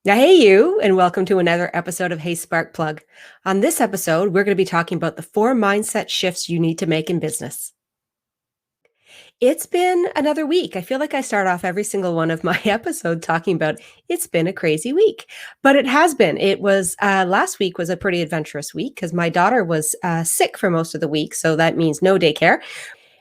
Now, hey, you, and welcome to another episode of Hey Spark Plug. On this episode, we're going to be talking about the 4 mindset shifts you need to make in business. It's been another week. I feel like I start off every single one of my episodes talking about it's been a crazy week, but it has been. It was last week was a pretty adventurous week because my daughter was sick for most of the week. So that means no daycare.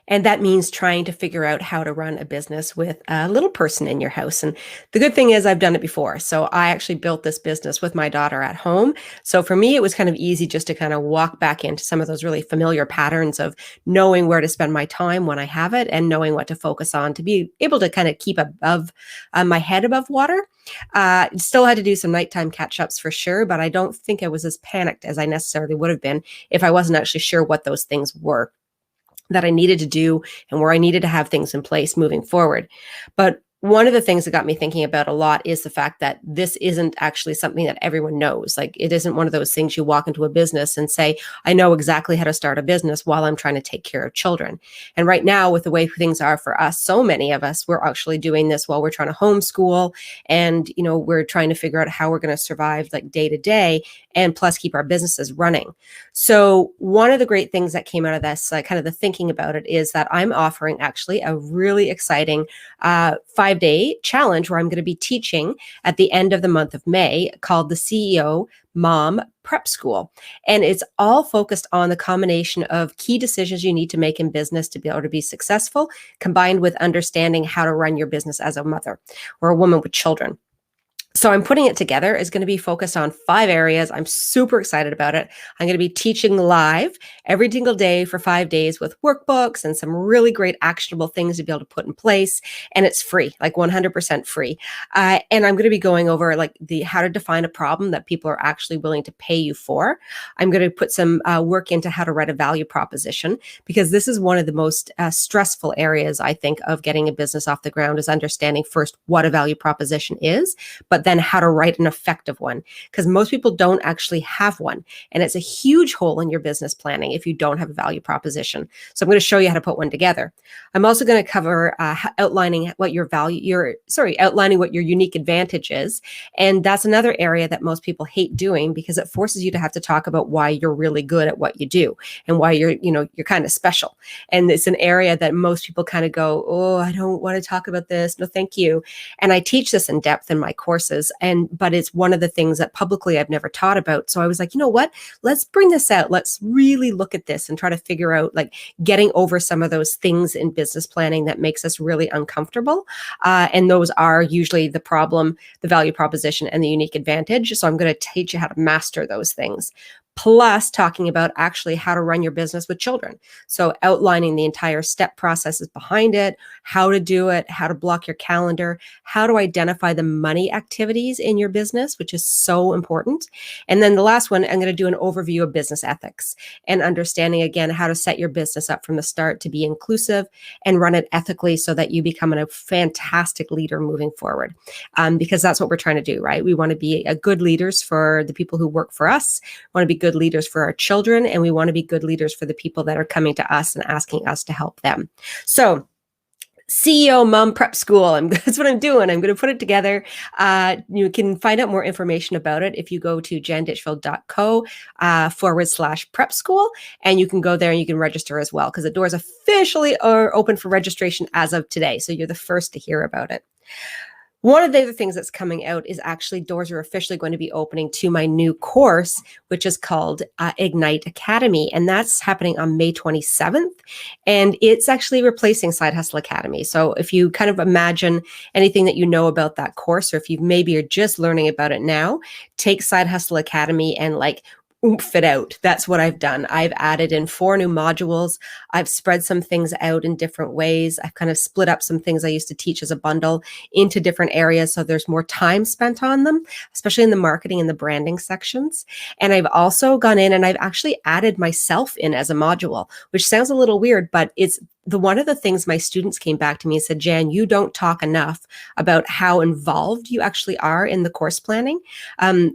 And that means trying to figure out how to run a business with a little person in your house. And the good thing is I've done it before. So I actually built this business with my daughter at home. So for me, it was kind of easy just to kind of walk back into some of those really familiar patterns of knowing where to spend my time when I have it and knowing what to focus on to be able to kind of keep above my head above water. Still had to do some nighttime catch ups for sure, but I don't think I was as panicked as I necessarily would have been if I wasn't actually sure what those things were that I needed to do and where I needed to have things in place moving forward. But one of the things that got me thinking about a lot is the fact that this isn't actually something that everyone knows. Like, it isn't one of those things you walk into a business and say, I know exactly how to start a business while I'm trying to take care of children. And right now, with the way things are for us, so many of us, we're actually doing this while we're trying to homeschool and, we're trying to figure out how we're going to survive like day to day and plus keep our businesses running. So one of the great things that came out of this, kind of the thinking about it, is that I'm offering actually a really exciting 5-day challenge where I'm going to be teaching at the end of the month of May called the CEO Mom Prep School. And it's all focused on the combination of key decisions you need to make in business to be able to be successful, combined with understanding how to run your business as a mother or a woman with children. So I'm putting it together. It's going to be focused on 5 areas. I'm super excited about it. I'm going to be teaching live every single day for 5 days with workbooks and some really great actionable things to be able to put in place. And it's free, like 100% free. And I'm going to be going over like how to define a problem that people are actually willing to pay you for. I'm going to put some work into how to write a value proposition, because this is one of the most stressful areas, I think, of getting a business off the ground, is understanding first what a value proposition is, but then how to write an effective one, because most people don't actually have one. And it's a huge hole in your business planning if you don't have a value proposition. So I'm going to show you how to put one together. I'm also going to cover outlining what your unique advantage is. And that's another area that most people hate doing, because it forces you to have to talk about why you're really good at what you do and why you're kind of special. And it's an area that most people kind of go, oh, I don't want to talk about this. No, thank you. And I teach this in depth in my courses. But it's one of the things that publicly I've never taught about. So I was like, you know what? Let's bring this out. Let's really look at this and try to figure out like getting over some of those things in business planning that makes us really uncomfortable. And those are usually the problem, the value proposition, and the unique advantage. So I'm going to teach you how to master those things, plus talking about actually how to run your business with children. So outlining the entire step processes behind it, how to do it, how to block your calendar, how to identify the money activities in your business, which is so important. And then the last one, I'm going to do an overview of business ethics and understanding, again, how to set your business up from the start to be inclusive and run it ethically so that you become a fantastic leader moving forward. Because that's what we're trying to do, right? We want to be good leaders for the people who work for us. We want to be good leaders for our children, and we want to be good leaders for the people that are coming to us and asking us to help them. So CEO Mom Prep School. That's what I'm doing. I'm going to put it together. You can find out more information about it if you go to janditchfield.co /prep school. And you can go there and you can register as well, because the doors officially are open for registration as of today. So you're the first to hear about it. One of the other things that's coming out is actually doors are officially going to be opening to my new course, which is called Ignite Academy. And that's happening on May 27th. And it's actually replacing Side Hustle Academy. So if you kind of imagine anything that you know about that course, or if you maybe are just learning about it now, take Side Hustle Academy and like oomph it out. That's what I've done. I've added in 4 new modules. I've spread some things out in different ways. I've kind of split up some things I used to teach as a bundle into different areas, so there's more time spent on them, especially in the marketing and the branding sections. And I've also gone in and I've actually added myself in as a module, which sounds a little weird, but it's one of the things my students came back to me and said, Jan, you don't talk enough about how involved you actually are in the course planning.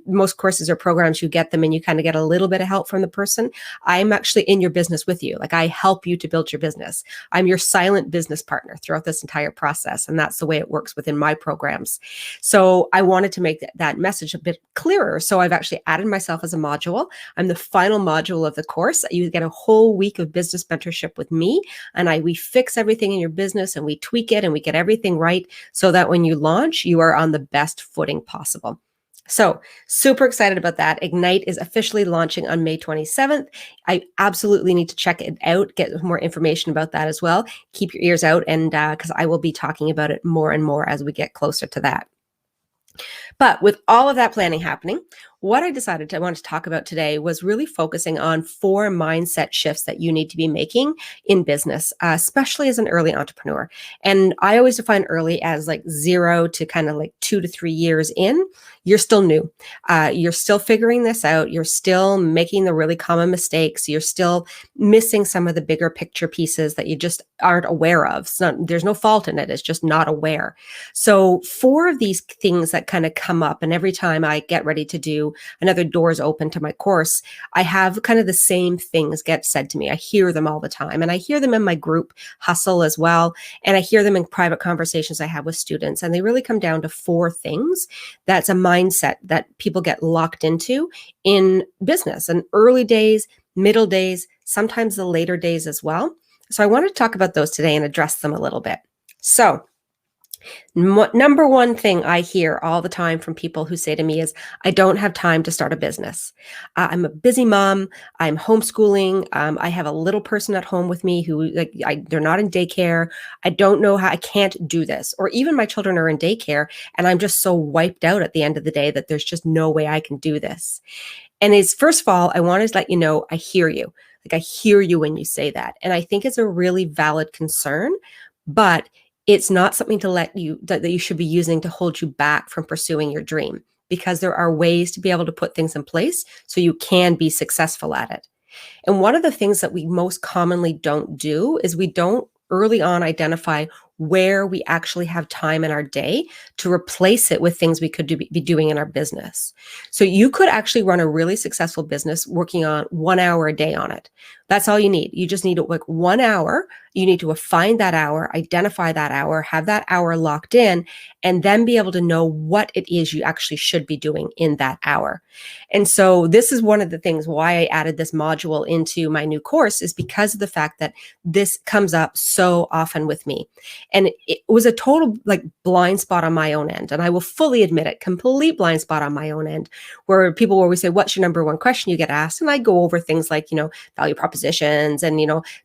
Most courses or programs, you get them and you kind of get a little bit of help from the person. I'm actually in your business with you. Like, I help you to build your business. I'm your silent business partner throughout this entire process. And that's the way it works within my programs. So I wanted to make that message a bit clearer. So I've actually added myself as a module. I'm the final module of the course. You get a whole week of business mentorship with me, and we fix everything in your business and we tweak it and we get everything right so that when you launch, you are on the best footing possible. So super excited about that. Ignite is officially launching on May 27th. I absolutely need to check it out, get more information about that as well. Keep your ears out, and because I will be talking about it more and more as we get closer to that. But with all of that planning happening, what I decided I wanted to talk about today was really focusing on 4 mindset shifts that you need to be making in business, especially as an early entrepreneur. And I always define early as like 0 to kind of like 2 to 3 years in. You're still new. You're still figuring this out. You're still making the really common mistakes. You're still missing some of the bigger picture pieces that you just aren't aware of. There's no fault in it. It's just not aware. So 4 of these things that kind of come up, and every time I get ready to do another doors open to my course, I have kind of the same things get said to me. I hear them all the time, and I hear them in my group hustle as well. And I hear them in private conversations I have with students. And they really come down to 4 things. That's a mindset that people get locked into in business, and early days, middle days, sometimes the later days as well. So I wanted to talk about those today and address them a little bit. So number one thing I hear all the time from people who say to me is, I don't have time to start a business. I'm a busy mom. I'm homeschooling. I have a little person at home with me who they're not in daycare. I don't know how I can't do this. Or even my children are in daycare and I'm just so wiped out at the end of the day that there's just no way I can do this. And first of all, I want to let you know, I hear you. Like, I hear you when you say that. And I think it's a really valid concern, but it's not something that you should be using to hold you back from pursuing your dream, because there are ways to be able to put things in place so you can be successful at it. And one of the things that we most commonly don't do is we don't early on identify where we actually have time in our day to replace it with things we could be doing in our business. So you could actually run a really successful business working on 1 hour a day on it. That's all you need. You just need like 1 hour. You need to find that hour, identify that hour, have that hour locked in, and then be able to know what it is you actually should be doing in that hour. And so this is one of the things why I added this module into my new course, is because of the fact that this comes up so often with me. And it was a total like blind spot on my own end. And I will fully admit it, complete blind spot on my own end, where people will always say, what's your number one question you get asked? And I go over things like, value propositions and,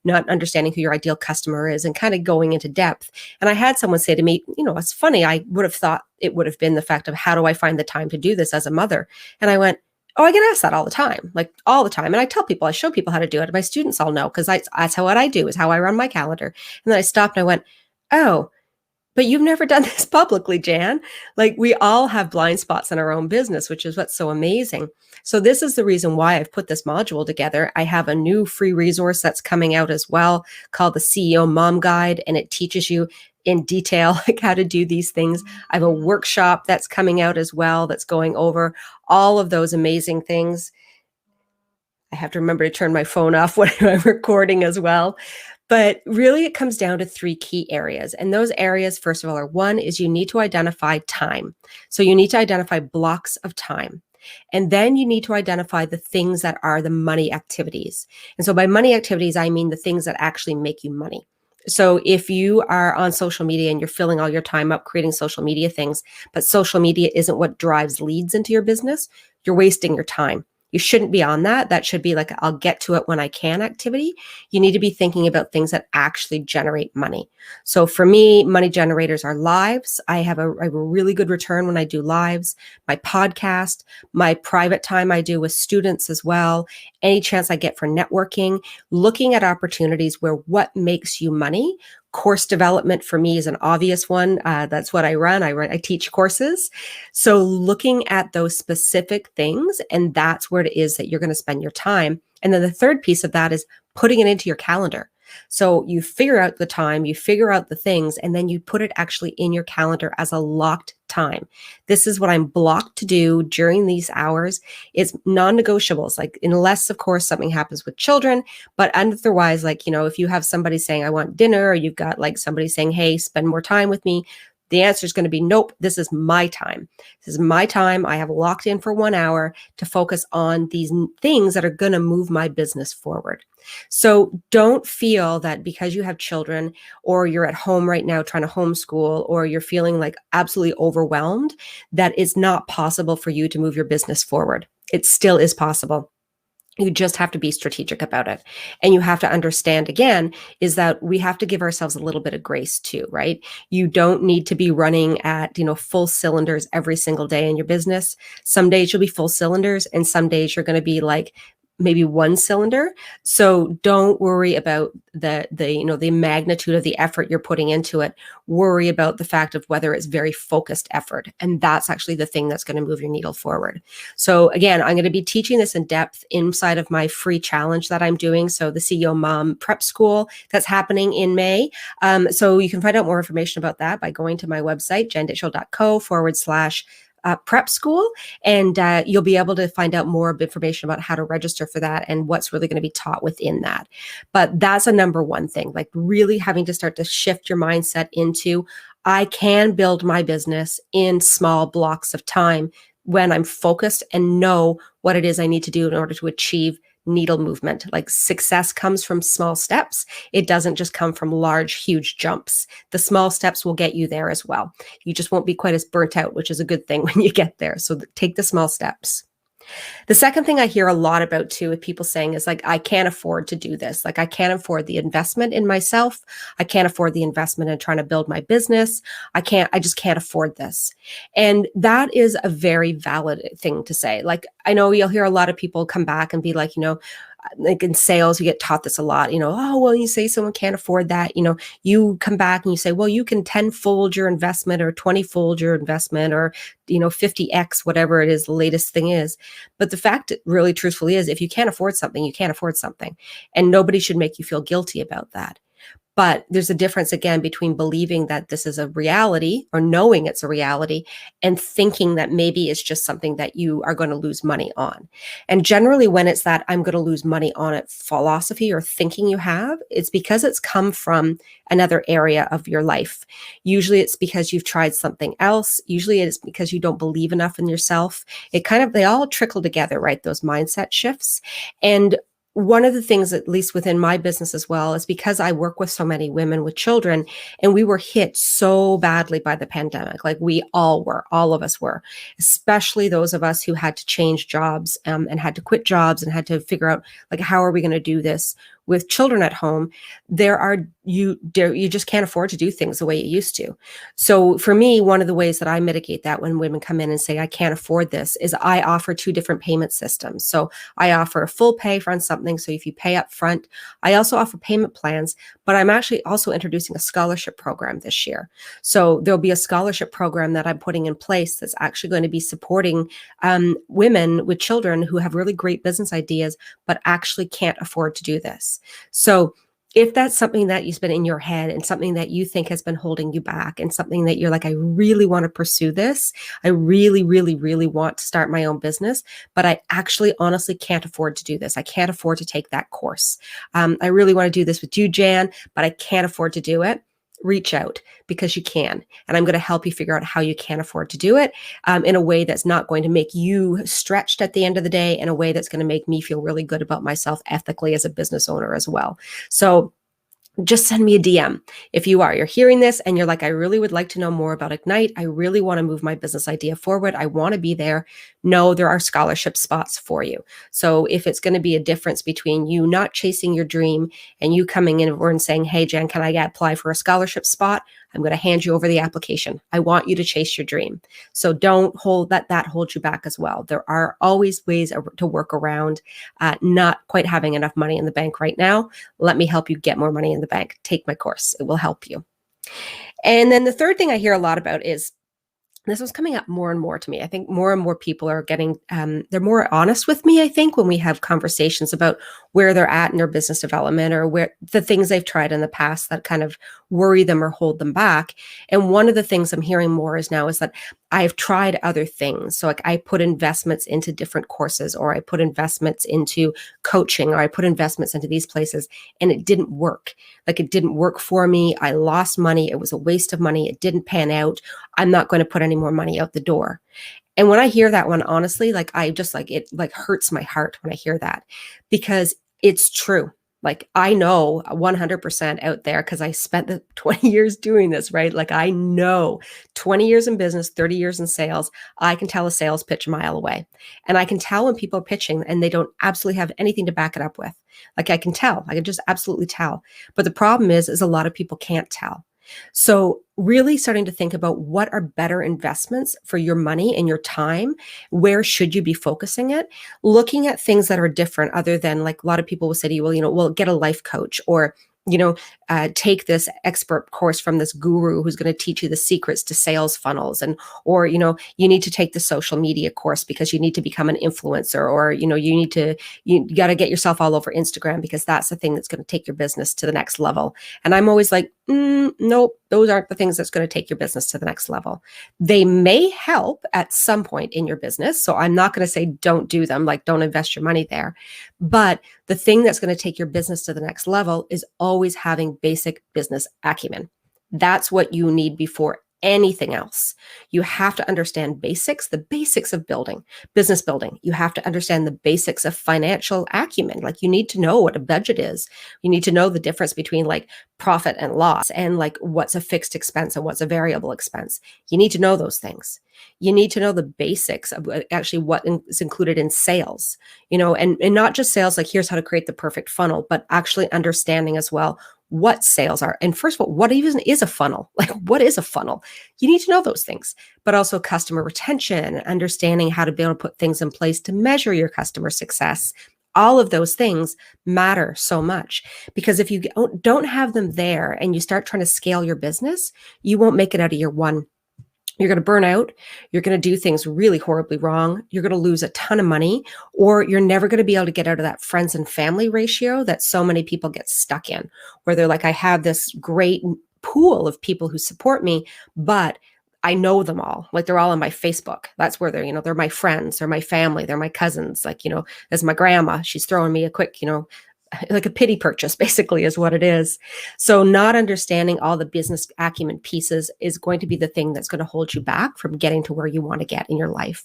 not understanding who your ideal customer is and kind of going into depth. And I had someone say to me, it's funny, I would have thought it would have been the fact of, how do I find the time to do this as a mother? And I went, oh, I get asked that all the time, like all the time. And I tell people, I show people how to do it. My students all know, because that's what I do, is how I run my calendar. And then I stopped and I went, oh, but you've never done this publicly, Jan. Like, we all have blind spots in our own business, which is what's so amazing. So this is the reason why I've put this module together. I have a new free resource that's coming out as well called the CEO Mom Guide, and it teaches you in detail like how to do these things. I have a workshop that's coming out as well that's going over all of those amazing things. I have to remember to turn my phone off when I'm recording as well. But really, it comes down to 3 key areas. And those areas, first of all, are: 1 is you need to identify time. So you need to identify blocks of time. And then you need to identify the things that are the money activities. And so by money activities, I mean the things that actually make you money. So if you are on social media and you're filling all your time up creating social media things, but social media isn't what drives leads into your business, you're wasting your time. You shouldn't be on that. That should be like, I'll get to it when I can activity. You need to be thinking about things that actually generate money. So for me, money generators are lives. I have a really good return when I do lives, my podcast, my private time I do with students as well, any chance I get for networking, looking at opportunities where what makes you money. Course development for me is an obvious one. That's what I run. I teach courses. So looking at those specific things, and that's where it is that you're going to spend your time. And then the third piece of that is putting it into your calendar. So you figure out the time, you figure out the things, and then you put it actually in your calendar as a locked time. This is what I'm blocked to do during these hours. It's non-negotiables, like unless of course something happens with children, but otherwise, like, if you have somebody saying I want dinner, or you've got like somebody saying, hey, spend more time with me, the answer is going to be nope, this is my time. This is my time. I have locked in for 1 hour to focus on these things that are going to move my business forward. So don't feel that because you have children, or you're at home right now trying to homeschool, or you're feeling like absolutely overwhelmed, that it's not possible for you to move your business forward. It still is possible. You just have to be strategic about it. And you have to understand, again, is that we have to give ourselves a little bit of grace too, right? You don't need to be running at, full cylinders every single day in your business. Some days you'll be full cylinders, and some days you're going to be like maybe one cylinder. So don't worry about the magnitude of the effort you're putting into it. Worry about the fact of whether it's very focused effort. And that's actually the thing that's going to move your needle forward. So again, I'm going to be teaching this in depth inside of my free challenge that I'm doing. So the CEO Mom Prep School that's happening in May. So you can find out more information about that by going to my website, jenditchell.co/. Prep school, and you'll be able to find out more information about how to register for that and what's really going to be taught within that. But that's a number one thing, like really having to start to shift your mindset into, I can build my business in small blocks of time when I'm focused and know what it is I need to do in order to achieve needle movement. Like success comes from small steps. It doesn't just come from large, huge jumps. The small steps will get you there as well. You just won't be quite as burnt out, which is a good thing when you get there. So take the small steps. The second thing I hear a lot about too with people saying is like, I can't afford to do this. Like I can't afford the investment in myself. I can't afford the investment in trying to build my business. I just can't afford this. And that is a very valid thing to say. Like, I know you'll hear a lot of people come back and be like, like in sales, you get taught this a lot, oh, well, you say someone can't afford that, you come back and you say, well, you can 10-fold your investment or 20-fold your investment, or, 50x, whatever it is, the latest thing is. But the fact really truthfully is, if you can't afford something, you can't afford something. And nobody should make you feel guilty about that. But there's a difference, again, between believing that this is a reality or knowing it's a reality and thinking that maybe it's just something that you are going to lose money on. And generally, when it's that I'm going to lose money on it philosophy or thinking you have, it's because it's come from another area of your life. Usually it's because you've tried something else. Usually it's because you don't believe enough in yourself. They all trickle together, right? Those mindset shifts. And one of the things, at least within my business as well, is because I work with so many women with children, and we were hit so badly by the pandemic. Like all of us were, especially those of us who had to change jobs and had to quit jobs and had to figure out, like, how are we going to do this with children at home? You just can't afford to do things the way you used to. So for me, one of the ways that I mitigate that when women come in and say, I can't afford this, is I offer 2 different payment systems. So I offer a full pay on something. So if you pay up front, I also offer payment plans, but I'm actually also introducing a scholarship program this year. So there'll be a scholarship program that I'm putting in place that's actually going to be supporting women with children who have really great business ideas, but actually can't afford to do this. So if that's something that you've been in your head and something that you think has been holding you back and something that you're like, I really want to pursue this, I really, really, really want to start my own business, but I actually honestly can't afford to do this. I can't afford to take that course. I really want to do this with you, Jan, but I can't afford to do it. Reach out, because you can. And I'm going to help you figure out how you can afford to do it in a way that's not going to make you stretched at the end of the day, in a way that's going to make me feel really good about myself ethically as a business owner as well. So just send me a DM. If you're hearing this and you're like, I really would like to know more about Ignite. I really want to move my business idea forward. I want to be there. No, there are scholarship spots for you. So if it's going to be a difference between you not chasing your dream and you coming in and saying, hey, Jen, can I apply for a scholarship spot? I'm going to hand you over the application. I want you to chase your dream. So don't let that hold you back as well. There are always ways to work around not quite having enough money in the bank right now. Let me help you get more money in the bank. Take my course. It will help you. And then the third thing I hear a lot about is, this was coming up more and more to me. I think more and more people are getting, they're more honest with me, I think, when we have conversations about where they're at in their business development, or where the things they've tried in the past that kind of worry them or hold them back. And one of the things I'm hearing more is now is that I've tried other things. So like I put investments into different courses, or I put investments into coaching, or I put investments into these places, and it didn't work. Like it didn't work for me. I lost money. It was a waste of money. It didn't pan out. I'm not going to put any more money out the door. And when I hear that one, honestly, like I just like it like hurts my heart when I hear that, because it's true. Like I know 100% out there because I spent the 20 years doing this, right? Like I know 20 years in business, 30 years in sales, I can tell a sales pitch a mile away. And I can tell when people are pitching and they don't absolutely have anything to back it up with. Like I can tell, I can just absolutely tell. But the problem is a lot of people can't tell. So really starting to think about what are better investments for your money and your time. Where should you be focusing it? Looking at things that are different, other than like a lot of people will say to you, well, well, get a life coach, or take this expert course from this guru who's going to teach you the secrets to sales funnels, and or you need to take the social media course because you need to become an influencer, or you got to get yourself all over Instagram because that's the thing that's going to take your business to the next level. And I'm always like, nope, those aren't the things that's going to take your business to the next level. They may help at some point in your business, so I'm not going to say don't do them, like don't invest your money there, but the thing that's going to take your business to the next level is always having basic business acumen. That's what you need before anything else. You have to understand basics, the basics of business building. You have to understand the basics of financial acumen. Like you need to know what a budget is. You need to know the difference between like profit and loss, and like what's a fixed expense and what's a variable expense. You need to know those things. You need to know the basics of actually what is included in sales, and not just sales, like here's how to create the perfect funnel, but actually understanding as well what sales are. And first of all, what even is a funnel? Like, what is a funnel? You need to know those things, but also customer retention, understanding how to be able to put things in place to measure your customer success. All of those things matter so much, because if you don't have them there and you start trying to scale your business, you won't make it out of year one. You're going to burn out. You're going to do things really horribly wrong. You're going to lose a ton of money, or you're never going to be able to get out of that friends and family ratio that so many people get stuck in, where they're like, I have this great pool of people who support me, but I know them all. Like they're all on my Facebook. That's where they're my friends, they're my family, they're my cousins. Like, there's my grandma. She's throwing me a quick, like a pity purchase basically is what it is. So not understanding all the business acumen pieces is going to be the thing that's going to hold you back from getting to where you want to get in your life.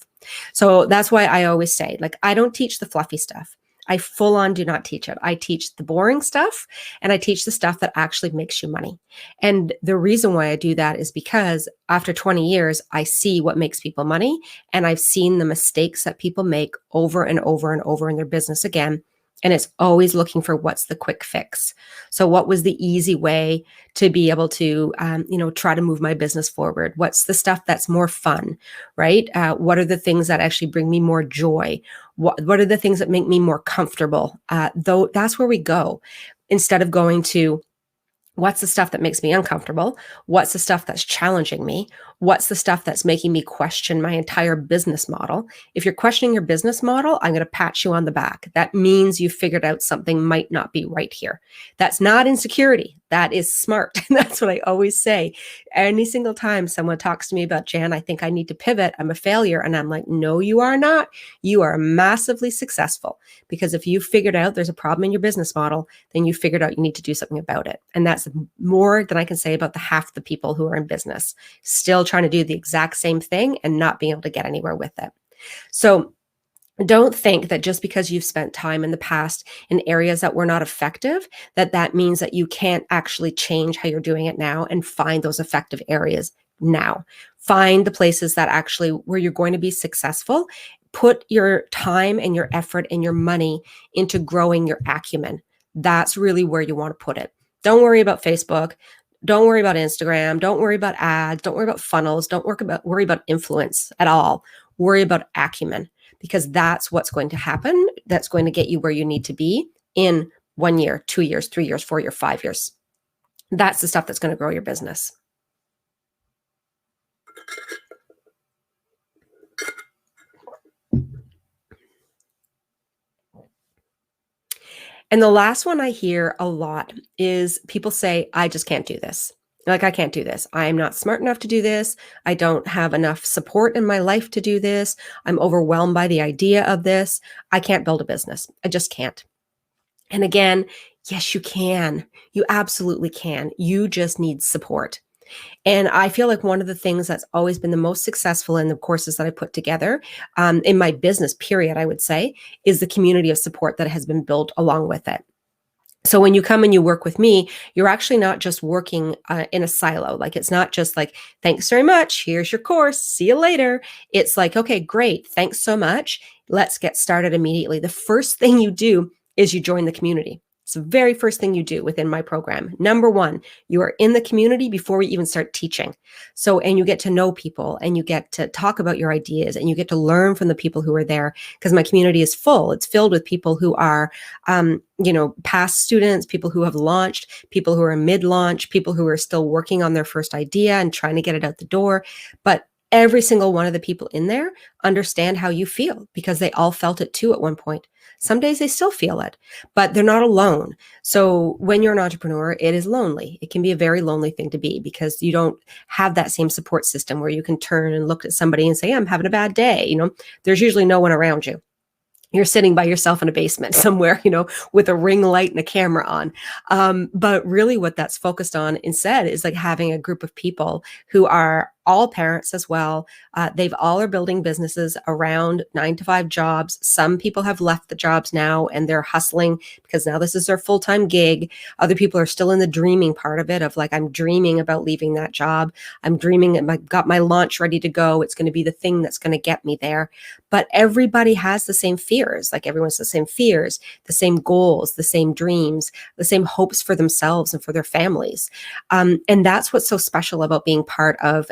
So that's why I always say, like, I don't teach the fluffy stuff. I full on do not teach it. I teach the boring stuff, and I teach the stuff that actually makes you money. And the reason why I do that is because after 20 years, I see what makes people money, and I've seen the mistakes that people make over and over and over in their business again. And it's always looking for what's the quick fix. So what was the easy way to be able to, try to move my business forward? What's the stuff that's more fun, right? What are the things that actually bring me more joy? What are the things that make me more comfortable? Though that's where we go, instead of going to, what's the stuff that makes me uncomfortable? What's the stuff that's challenging me? What's the stuff that's making me question my entire business model? If you're questioning your business model, I'm going to pat you on the back. That means you figured out something might not be right here. That's not insecurity. That is smart. That's what I always say. Any single time someone talks to me about, Jan, I think I need to pivot, I'm a failure. And I'm like, no, you are not. You are massively successful, because if you figured out there's a problem in your business model, then you figured out you need to do something about it. And that's more than I can say about the half the people who are in business, still trying to do the exact same thing and not being able to get anywhere with it. So don't think that just because you've spent time in the past in areas that were not effective, that means that you can't actually change how you're doing it now and find those effective areas now. Find the places that actually where you're going to be successful. Put your time and your effort and your money into growing your acumen. That's really where you want to put it. Don't worry about Facebook. Don't worry about Instagram. Don't worry about ads. Don't worry about funnels. Don't worry about influence at all. Worry about acumen, because that's what's going to happen. That's going to get you where you need to be in 1 year, 2 years, 3 years, 4 years, 5 years. That's the stuff that's going to grow your business. And the last one I hear a lot is people say, I just can't do this. Like, I can't do this. I'm not smart enough to do this. I don't have enough support in my life to do this. I'm overwhelmed by the idea of this. I can't build a business. I just can't. And again, yes, you can. You absolutely can. You just need support. And I feel like one of the things that's always been the most successful in the courses that I put together, in my business, period, I would say, is the community of support that has been built along with it. So when you come and you work with me, you're actually not just working in a silo. Like, it's not just like, thanks very much. Here's your course. See you later. It's like, okay, great. Thanks so much. Let's get started immediately. The first thing you do is you join the community. It's the very first thing you do within my program. Number one, you are in the community before we even start teaching. So, and you get to know people and you get to talk about your ideas and you get to learn from the people who are there, because my community is full. It's filled with people who are, past students, people who have launched, people who are mid-launch, people who are still working on their first idea and trying to get it out the door. But every single one of the people in there understand how you feel, because they all felt it too at one point. Some days they still feel it, but they're not alone. So when you're an entrepreneur, it is lonely. It can be a very lonely thing to be, because you don't have that same support system where you can turn and look at somebody and say, I'm having a bad day. There's usually no one around you. You're sitting by yourself in a basement somewhere, with a ring light and a camera on. But really what that's focused on instead is like having a group of people who are all parents as well. They've all are building businesses around 9-to-5 jobs. Some people have left the jobs now and they're hustling because now this is their full-time gig. Other people are still in the dreaming part of it, of like, I'm dreaming about leaving that job. I'm dreaming, I've got my launch ready to go. It's going to be the thing that's going to get me there. But everybody has the same fears. Like, everyone has the same fears, the same goals, the same dreams, the same hopes for themselves and for their families. And that's what's so special about being part of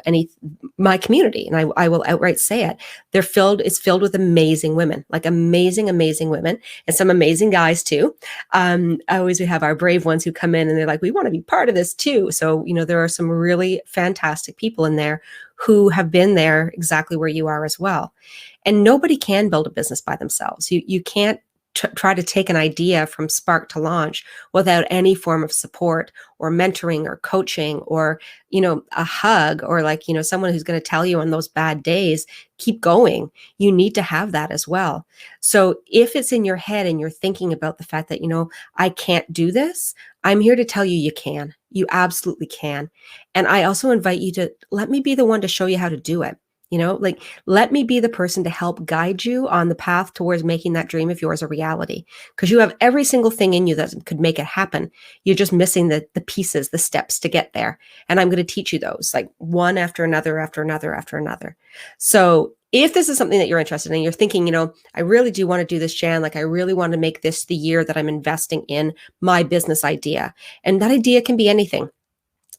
my community. And I will outright say it. It's filled with amazing women, like amazing, amazing women, and some amazing guys too. We have our brave ones who come in and they're like, we want to be part of this too. So, there are some really fantastic people in there who have been there exactly where you are as well. And nobody can build a business by themselves. You can't try to take an idea from spark to launch without any form of support or mentoring or coaching or, a hug, or like, someone who's going to tell you on those bad days, keep going. You need to have that as well. So if it's in your head and you're thinking about the fact that, I can't do this, I'm here to tell you, you can. You absolutely can. And I also invite you to let me be the one to show you how to do it. Let me be the person to help guide you on the path towards making that dream of yours a reality, because you have every single thing in you that could make it happen. You're just missing the pieces, the steps to get there. And I'm going to teach you those, like one after another, after another, after another. So if this is something that you're interested in, you're thinking, I really do want to do this, Jan, like I really want to make this the year that I'm investing in my business idea. And that idea can be anything.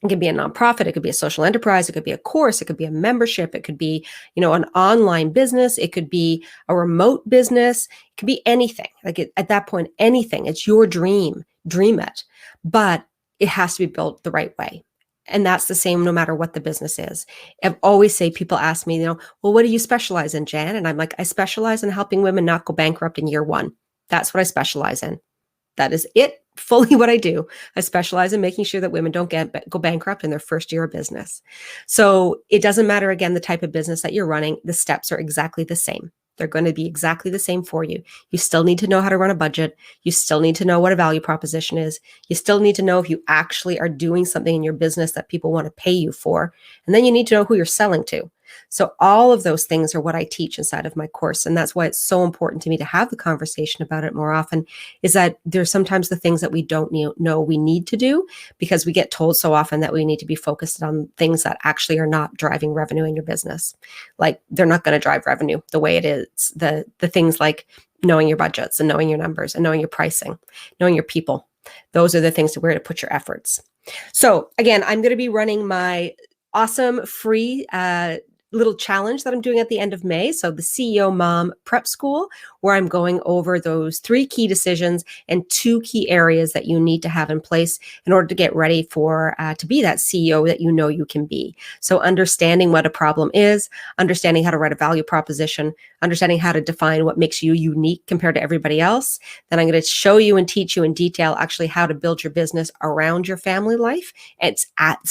It could be a nonprofit. It could be a social enterprise. It could be a course. It could be a membership. It could be, an online business. It could be a remote business. It could be anything. At that point, anything. It's your dream. Dream it. But it has to be built the right way. And that's the same no matter what the business is. I've always say, people ask me, well, what do you specialize in, Jan? And I'm like, I specialize in helping women not go bankrupt in year one. That's what I specialize in. That is it. Fully what I do. I specialize in making sure that women don't go bankrupt in their first year of business. So it doesn't matter, again, the type of business that you're running. The steps are exactly the same. They're going to be exactly the same for you. You still need to know how to run a budget. You still need to know what a value proposition is. You still need to know if you actually are doing something in your business that people want to pay you for. And then you need to know who you're selling to. So all of those things are what I teach inside of my course. And that's why it's so important to me to have the conversation about it more often, is that there's sometimes the things that we don't know we need to do, because we get told so often that we need to be focused on things that actually are not driving revenue in your business. Like, they're not going to drive revenue the way it is. The things like knowing your budgets and knowing your numbers and knowing your pricing, knowing your people. Those are the things to where to put your efforts. So again, I'm going to be running my awesome free little challenge that I'm doing at the end of May. So the CEO Mom Prep School, where I'm going over those 3 key decisions and 2 key areas that you need to have in place in order to get ready for to be that CEO that you know you can be. So understanding what a problem is, understanding how to write a value proposition, understanding how to define what makes you unique compared to everybody else. Then I'm going to show you and teach you in detail actually how to build your business around your family life. It's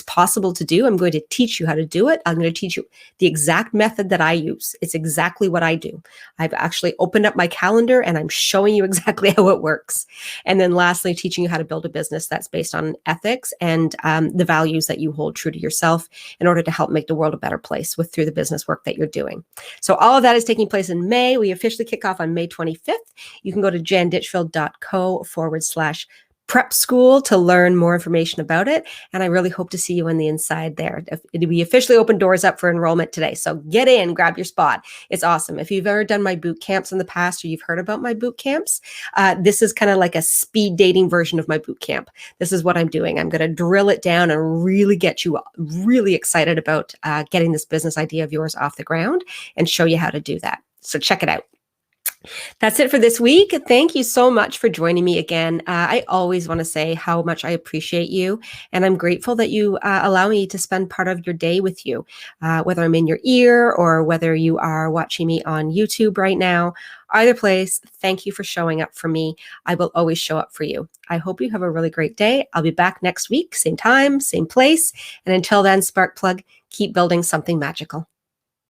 possible to do. I'm going to teach you how to do it. I'm going to teach you the exact method that I use. It's exactly what I do. I've actually opened up my calendar and I'm showing you exactly how it works. And then lastly, teaching you how to build a business that's based on ethics and the values that you hold true to yourself in order to help make the world a better place through the business work that you're doing. So all of that is taking place in May. We officially kick off on May 25th. You can go to janditchfield.co/prep school to learn more information about it. And I really hope to see you on the inside there. We officially opened doors up for enrollment today. So get in, grab your spot. It's awesome. If you've ever done my boot camps in the past or you've heard about my boot camps, this is kind of like a speed dating version of my boot camp. This is what I'm doing. I'm going to drill it down and really get you really excited about getting this business idea of yours off the ground and show you how to do that. So check it out. That's it for this week. Thank you so much for joining me again. I always want to say how much I appreciate you, and I'm grateful that you allow me to spend part of your day with you, whether I'm in your ear or whether you are watching me on YouTube right now. Either place, thank you for showing up for me. I will always show up for you. I hope you have a really great day. I'll be back next week, same time, same place. And until then, Spark Plug, keep building something magical.